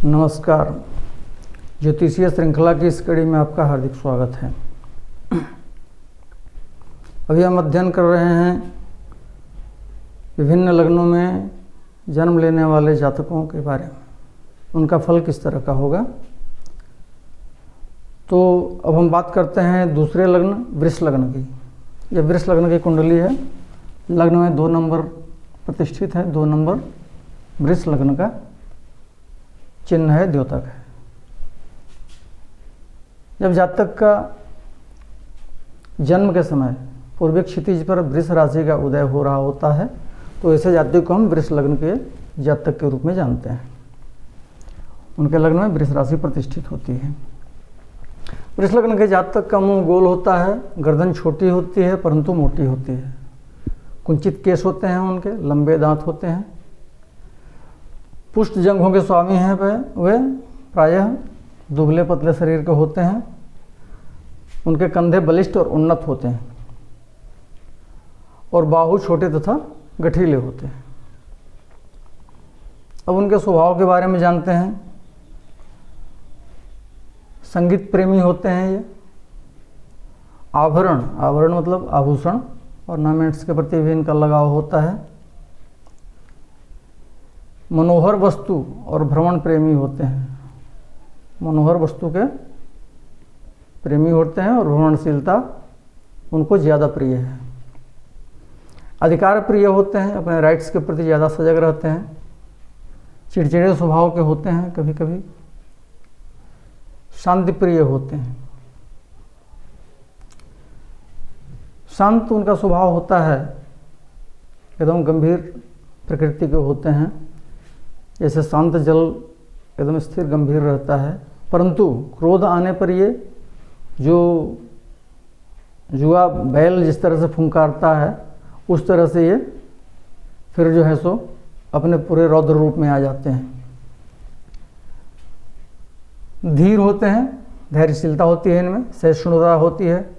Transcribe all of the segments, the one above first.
नमस्कार। ज्योतिषीय श्रृंखला की इस कड़ी में आपका हार्दिक स्वागत है। अभी हम अध्ययन कर रहे हैं विभिन्न लग्नों में जन्म लेने वाले जातकों के बारे में, उनका फल किस तरह का होगा। तो अब हम बात करते हैं दूसरे लग्न वृष लग्न की। यह वृष लग्न की कुंडली है। लग्न में 2 नंबर प्रतिष्ठित है। 2 नंबर वृष लग्न का चिन्ह है, द्योतक है। जब जातक का जन्म के समय पूर्वी क्षितिज पर वृष राशि का उदय हो रहा होता है तो ऐसे जातक को हम वृष लग्न के जातक के रूप में जानते हैं। उनके लग्न में वृष राशि प्रतिष्ठित होती है। वृष लग्न के जातक का मुंह गोल होता है, गर्दन छोटी होती है परंतु मोटी होती है, कुंचित केश होते हैं, उनके लंबे दांत होते हैं, पुष्ट जंघों के स्वामी हैं वे प्रायः दुबले पतले शरीर के होते हैं। उनके कंधे बलिष्ठ और उन्नत होते हैं और बाहु छोटे तथा गठीले होते हैं। अब उनके स्वभाव के बारे में जानते हैं। संगीत प्रेमी होते हैं ये। आभरण मतलब आभूषण, ऑर्नामेंट्स के प्रति भी इनका लगाव होता है। मनोहर वस्तु और भ्रमण प्रेमी होते हैं। मनोहर वस्तु के प्रेमी होते हैं और भ्रमणशीलता उनको ज़्यादा प्रिय है। अधिकार प्रिय होते हैं, अपने राइट्स के प्रति ज़्यादा सजग रहते हैं। चिड़चिड़े स्वभाव के होते हैं, कभी कभी शांति प्रिय होते हैं। शांत उनका स्वभाव होता है, एकदम गंभीर प्रकृति के होते हैं। जैसे शांत जल एकदम स्थिर गंभीर रहता है, परंतु क्रोध आने पर ये जो जुआ बैल जिस तरह से फुंकारता है उस तरह से ये फिर जो है सो अपने पूरे रौद्र रूप में आ जाते हैं। धीर होते हैं, धैर्यशीलता होती है इनमें, सहिष्णुता होती है।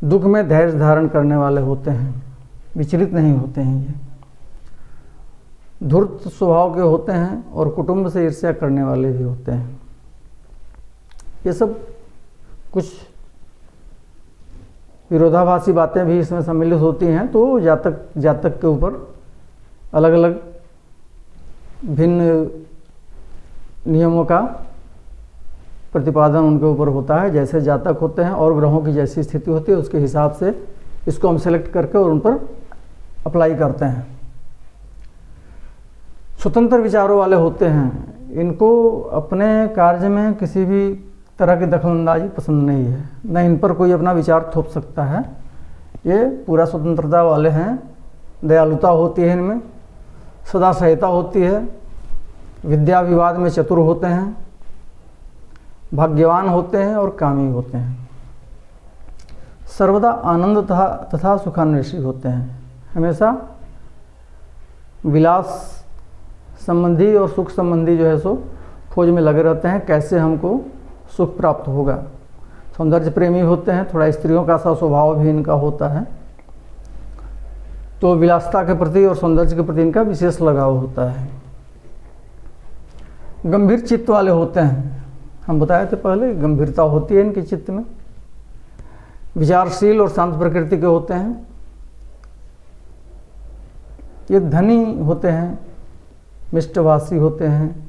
दुख में धैर्य धारण करने वाले होते हैं, विचलित नहीं होते हैं। ये धूर्त स्वभाव के होते हैं और कुटुंब से ईर्ष्या करने वाले भी होते हैं। ये सब कुछ विरोधाभासी बातें भी इसमें सम्मिलित होती हैं। तो जातक के ऊपर अलग अलग भिन्न नियमों का प्रतिपादन उनके ऊपर होता है। जैसे जातक होते हैं और ग्रहों की जैसी स्थिति होती है उसके हिसाब से इसको हम सेलेक्ट करके और उन पर अप्लाई करते हैं। स्वतंत्र विचारों वाले होते हैं। इनको अपने कार्य में किसी भी तरह की दखलंदाजी पसंद नहीं है, न इन पर कोई अपना विचार थोप सकता है। ये पूरा स्वतंत्रता वाले हैं। दयालुता होती है इनमें, सदा सहायता होती है, विद्या विवाद में चतुर होते हैं, भाग्यवान होते हैं और कामी होते हैं। सर्वदा आनंद तथा सुखान्वेषी होते हैं। हमेशा विलास संबंधी और सुख संबंधी जो है सो खोज में लगे रहते हैं, कैसे हमको सुख प्राप्त होगा। सौंदर्य प्रेमी होते हैं, थोड़ा स्त्रियों का सा स्वभाव भी इनका होता है। तो विलासता के प्रति और सौंदर्य के प्रति इनका विशेष लगाव होता है। गंभीर चित्त वाले होते हैं। हम बताए थे पहले, गंभीरता होती है इनके चित्त में। विचारशील और शांत प्रकृति के होते हैं। ये धनी होते हैं, मिष्टभाषी होते हैं,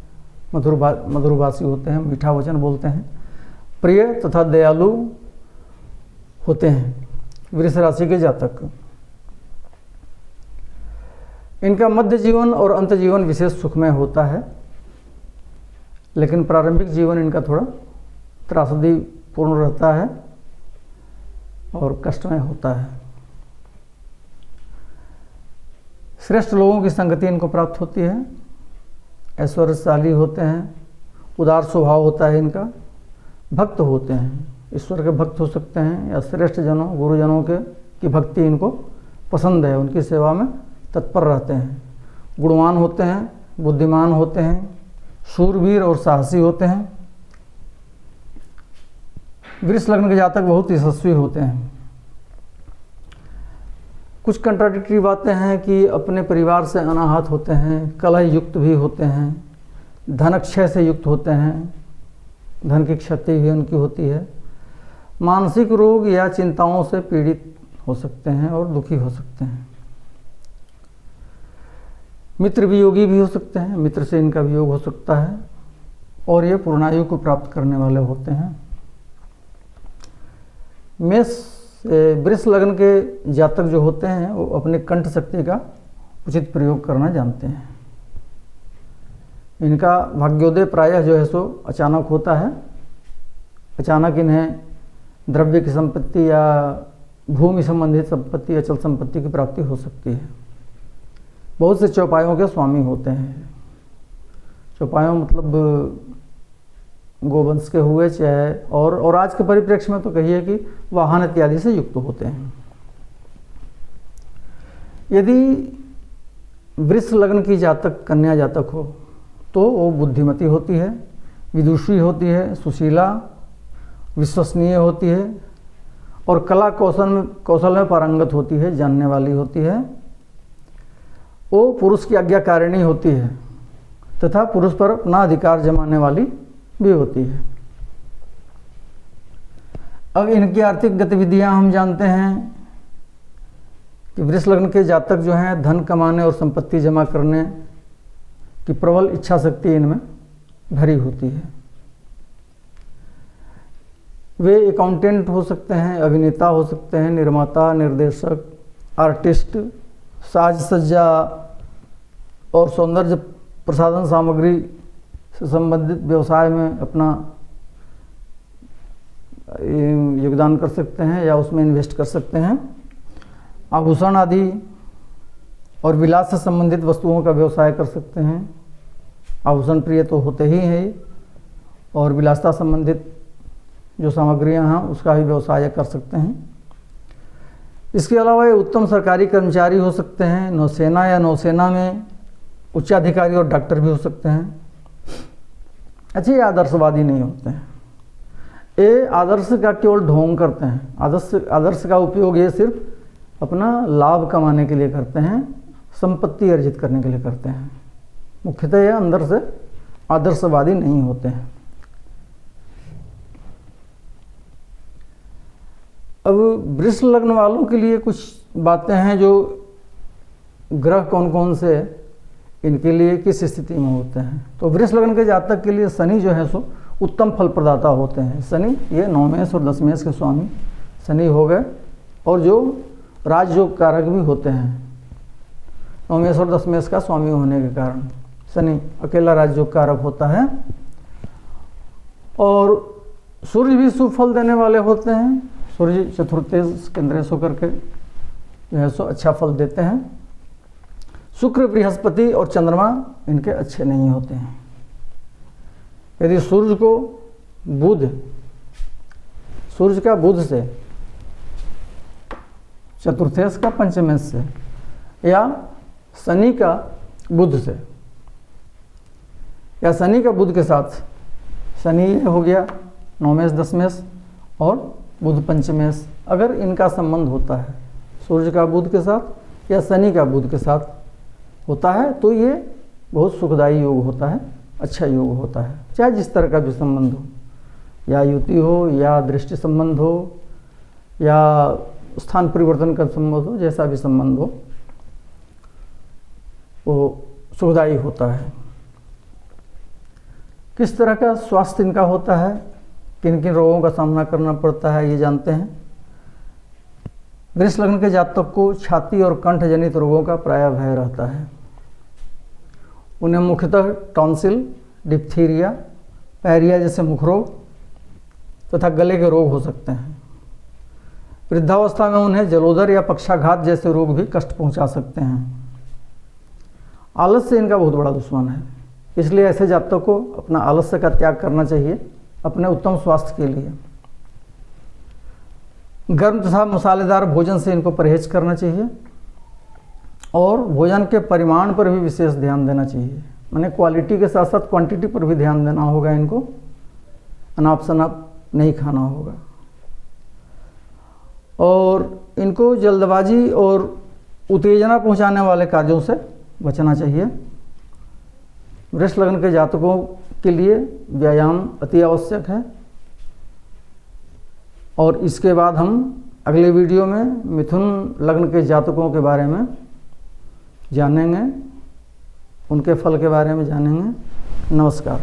मधुरभाषी होते हैं, मीठा वचन बोलते हैं, प्रिय तथा दयालु होते हैं वृष राशि के जातक। इनका मध्य जीवन और अंत जीवन विशेष सुखमय होता है, लेकिन प्रारंभिक जीवन इनका थोड़ा त्रासदीपूर्ण रहता है और कष्टमय होता है। श्रेष्ठ लोगों की संगति इनको प्राप्त होती है। ऐश्वर्यशाली होते हैं, उदार स्वभाव होता है इनका, भक्त होते हैं, ईश्वर के भक्त हो सकते हैं या श्रेष्ठ जनों गुरुजनों की भक्ति इनको पसंद है, उनकी सेवा में तत्पर रहते हैं। गुणवान होते हैं, बुद्धिमान होते हैं, शूरवीर और साहसी होते हैं। वृष लग्न के जातक बहुत यशस्वी होते हैं। कुछ कंट्राडिक्टरी बातें हैं कि अपने परिवार से अनाहत होते हैं, कलह युक्त भी होते हैं, धनक्षय से युक्त होते हैं, धन की क्षति भी उनकी होती है। मानसिक रोग या चिंताओं से पीड़ित हो सकते हैं और दुखी हो सकते हैं। मित्र वियोगी भी हो सकते हैं, मित्र से इनका वियोग हो सकता है और ये पूर्णायु को प्राप्त करने वाले होते हैं। मेष वृष लग्न के जातक जो होते हैं वो अपने कंठ शक्ति का उचित प्रयोग करना जानते हैं। इनका भाग्योदय प्रायः जो है सो अचानक होता है। अचानक इन्हें द्रव्य की संपत्ति या भूमि संबंधित संपत्ति, अचल संपत्ति की प्राप्ति हो सकती है। बहुत से चौपायों के स्वामी होते हैं। चौपायों मतलब गोवंश के हुए, चाहे और आज के परिप्रेक्ष्य में तो कहिए कि वाहन इत्यादि से युक्त होते हैं। यदि वृष लग्न की जातक कन्या जातक हो तो वो बुद्धिमती होती है, विदुषी होती है, सुशीला, विश्वसनीय होती है और कला कौशल में पारंगत होती है, जानने वाली होती है। वो पुरुष की आज्ञाकारिणी होती है तथा पुरुष पर अपना अधिकार जमाने वाली भी होती है। अब इनकी आर्थिक गतिविधियां हम जानते हैं कि वृष लग्न के जातक जो हैं धन कमाने और संपत्ति जमा करने की प्रबल इच्छा शक्ति इनमें भरी होती है। वे अकाउंटेंट हो सकते हैं, अभिनेता हो सकते हैं, निर्माता, निर्देशक, आर्टिस्ट, साज सज्जा और सौंदर्य प्रसाधन सामग्री से संबंधित व्यवसाय में अपना योगदान कर सकते हैं या उसमें इन्वेस्ट कर सकते हैं। आभूषण आदि और विलास से संबंधित वस्तुओं का व्यवसाय कर सकते हैं। आभूषण प्रिय तो होते ही हैं और विलासता संबंधित जो सामग्रियां हैं उसका भी व्यवसाय कर सकते हैं। इसके अलावा ये उत्तम सरकारी कर्मचारी हो सकते हैं। नौसेना या नौसेना में उच्चाधिकारी और डॉक्टर भी हो सकते हैं। अच्छे, ये आदर्शवादी नहीं होते हैं। ये आदर्श का केवल ढोंग करते हैं। आदर्श का उपयोग ये सिर्फ अपना लाभ कमाने के लिए करते हैं, संपत्ति अर्जित करने के लिए करते हैं। मुख्यतः ये अंदर से आदर्शवादी नहीं होते हैं। अब वृष लग्न वालों के लिए कुछ बातें हैं जो ग्रह कौन कौन से इनके लिए किस स्थिति में होते हैं। तो वृष लग्न के जातक के लिए शनि जो है सो उत्तम फल प्रदाता होते हैं। शनि ये 9 मेष और 10 मेष के स्वामी शनि हो गए और जो राजयोग कारक भी होते हैं। 9 मेष और 10 मेष का स्वामी होने के कारण शनि अकेला राजयोग कारक होता है। और सूर्य भी शुभ फल देने वाले होते हैं। सूर्य चतुर्थेश केंद्रेश होकर के जो है सो अच्छा फल देते हैं। शुक्र, बृहस्पति और चंद्रमा इनके अच्छे नहीं होते हैं। यदि सूर्य का बुध से, चतुर्थेश का पंचमेश से या शनि का बुध से या शनि का बुध के साथ, शनि हो गया 9 मेष 10 मेष और बुध पंचमेश, अगर इनका संबंध होता है सूर्य का बुध के साथ या शनि का बुध के साथ होता है तो ये बहुत सुखदायी योग होता है, अच्छा योग होता है। चाहे जिस तरह का भी संबंध हो, या युति हो या दृष्टि संबंध हो या स्थान परिवर्तन का संबंध हो, जैसा भी संबंध हो वो सुखदायी होता है। किस तरह का स्वास्थ्य इनका होता है, किन किन रोगों का सामना करना पड़ता है, ये जानते हैं। वृष लग्न के जातक को छाती और कंठ जनित रोगों का प्रायः भय रहता है। उन्हें मुख्यतः टॉन्सिल, डिप्थीरिया, पैरिया जैसे मुख रोग तथा गले के रोग हो सकते हैं। वृद्धावस्था में उन्हें जलोदर या पक्षाघात जैसे रोग भी कष्ट पहुंचा सकते हैं। आलस्य इनका बहुत बड़ा दुश्मन है, इसलिए ऐसे जातकों को अपना आलस्य का त्याग करना चाहिए अपने उत्तम स्वास्थ्य के लिए। गर्म तथा मसालेदार भोजन से इनको परहेज करना चाहिए और भोजन के परिमाण पर भी विशेष ध्यान देना चाहिए। माने क्वालिटी के साथ साथ क्वांटिटी पर भी ध्यान देना होगा। इनको अनाप शनाप नहीं खाना होगा और इनको जल्दबाजी और उत्तेजना पहुंचाने वाले कार्यों से बचना चाहिए। वृष लग्न के जातकों के लिए व्यायाम अति आवश्यक है। और इसके बाद हम अगले वीडियो में मिथुन लग्न के जातकों के बारे में जानेंगे, उनके फल के बारे में जानेंगे। नमस्कार।